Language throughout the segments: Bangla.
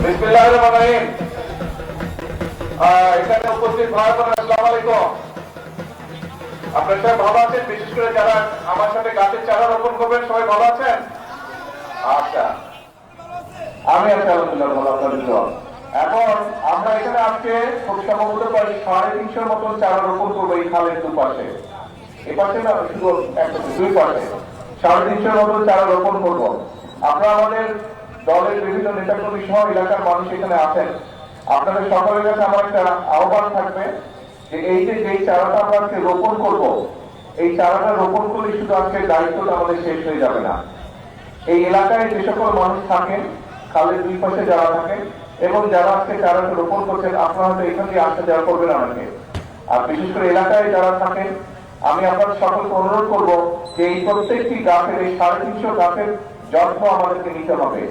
বিসমিল্লাহির রহমানির রহিম। এখানে উপস্থিত ভাই বোনেরা, আসসালামু আলাইকুম। আপনারা সবাই ভালো আছেন? বিশেষ করে যারা আমার সাথে গাছের চারা রোপণ করবেন, সবাই ভালো আছেন? আচ্ছা, আমি আছি আলহামদুলিল্লাহ ভালো। আপনাদের দোয়া। এখন আমরা এখানে আজকে খুব সম্ভবত প্রায় 350 মতন চারা রোপণ করবো এই খালের দুপাশে। এ পাশে না, শুধু দুই পাশে 350 মতন চারা রোপণ করবো। আপনারা আমাদের দলের বিভিন্ন নেতাকর্মী সহ এলাকার মানুষ এখানে আছেন। আপনাদের সকলের কাছে আমার একটা আহ্বান থাকবে যে এই যে যেই চারাটা আমরা আজকে রোপণ করব, এই চারাটা রোপণ করলে শুধু আজকে দায়িত্বটা আমাদের শেষ হয়ে যাবে না। এই এলাকায় যে সকল মানুষ থাকেন, খালের দুই পাশে যারা থাকেন এবং যারা আজকে চারাটা রোপণ করছেন, আপনারা হয়তো এখান দিয়ে আসতে যাওয়া করবেন অনেকে। আর বিশেষ করে এলাকায় যারা থাকেন, আমি আপনাদের সকলকে অনুরোধ করবো যে এই প্রত্যেকটি গাছের, এই 350 গাছের যত্ন আমাদেরকে নিতে হবে।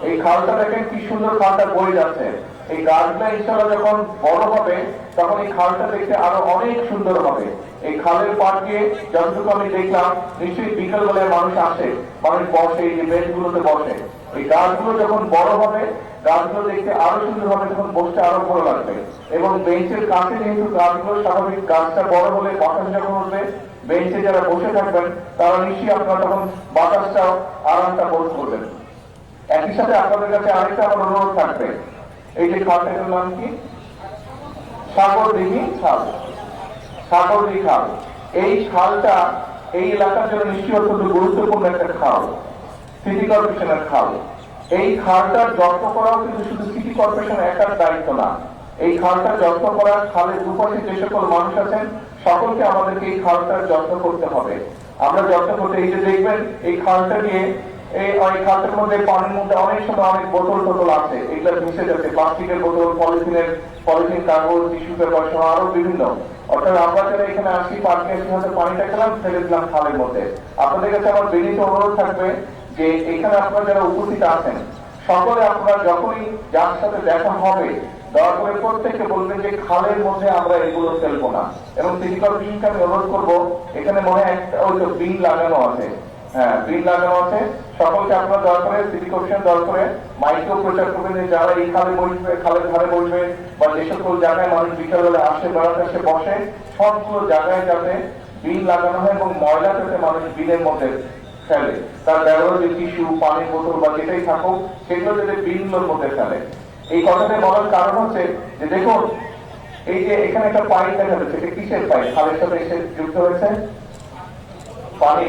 এই খালটা দেখেন কি সুন্দর, খালটা বয়ে যাচ্ছে। এই গাছটা ইনশাআল্লাহ যখন বড় হবে, তখন এই খালটা দেখতে আরো অনেক সুন্দর হবে। এই খালের পাড় দিয়ে যতটুকু আমি দেখলাম, নিশ্চয়ই বিকেল বেলায় মানুষ আসে, মানুষ বসে, এই যে বেঞ্চগুলোতে বসে। এই গাছগুলো যখন বড় হবে, গাছগুলো দেখতে আরো সুন্দর হবে, তখন বসতে আরো ভালো লাগবে। এবং বেঞ্চের কাছে যেহেতু গাছগুলো স্বাভাবিক, গাছটা বড় হলে বাতাস যখন উঠবে, বেঞ্চে যারা বসে থাকবেন তারা নিশ্চয়ই আপনারা তখন বাতাসটাও আরামটা বোধ করবেন। একই সাথে আপনাদের কাছে আরেকটা আমার অনুরোধ থাকবে, এই যে খালটার নাম কি? সাগরদিঘি খাল। সাগরদিঘি খাল, এই খালটা এই এলাকার জন্য নিশ্চয়ই অত্যন্ত গুরুত্বপূর্ণ একটা খাল, সিটি কর্পোরেশনের খাল। এই খালটার যত্ন করাও কিন্তু শুধু সিটি কর্পোরেশনের একার দায়িত্ব না। এই খালটার যত্ন করা, খালের দুপাশে যে সকল মানুষ আছেন, সকলকে আমাদেরকে এই খালটার যত্ন করতে হবে। আমরা যত্ন করতে, এই যে দেখবেন এই খালটা নিয়ে, এই খালটার মধ্যে পানির মধ্যে অনেক সময় অনেক বোতল টোতল আছে, এগুলো মিশে যাচ্ছে, প্লাস্টিকের বোতল, পলিথিন, কাগজ, টিস্যু পেপার সহ আরো বিভিন্ন। অর্থাৎ আমরা যারা এখানে আসি, পার্কে এসে হয়তো পানিটা খেলাম, ফেলে দিলাম খালের মধ্যে। আপনাদের কাছে আমার বিনীত অনুরোধ থাকবে যে এখানে আপনারা যারা উপস্থিত আছেন, সকলে আপনারা যখনই যার সাথে দেখা হবে, দয়া করে প্রত্যেককে বলবেন যে খালের মধ্যে আমরা এগুলো ফেলবো না। এবং সিটি কর্পোরেশনকে আমি অনুরোধ করবো, এখানে মনে হয় একটা ওই তো বিল লাগানো আছে, হ্যাঁ বিল লাগানো আছে, সকলকে আপনারা দয়া করে সিটি কর্পোরেশন দয়া করে মাইকেও প্রচার করবেন যে যারা এই খালে বসবে, খালের ধারে বসবে, বা যে সকল জায়গায় মানুষ বিকালবেলা আসে, বেড়াতে আসে, বসে, সবগুলো জায়গায় যাতে বিল লাগানো হয় এবং ময়লা যাতে মানুষ বিলের মধ্যে ফেলে, তার ব্যবহার যে টিস্যু, পানির বোতল বা যেটাই থাকুক, সেগুলো যাতে বিলগুলোর মধ্যে ফেলে। এই কথাটা বলার কারণ হচ্ছে যে দেখুন, এই যে এখানে একটা পাইপ দেখা যাচ্ছে, এটা কিসের পাইপ? খালের সাথে এসে যুক্ত হয়েছে পানি।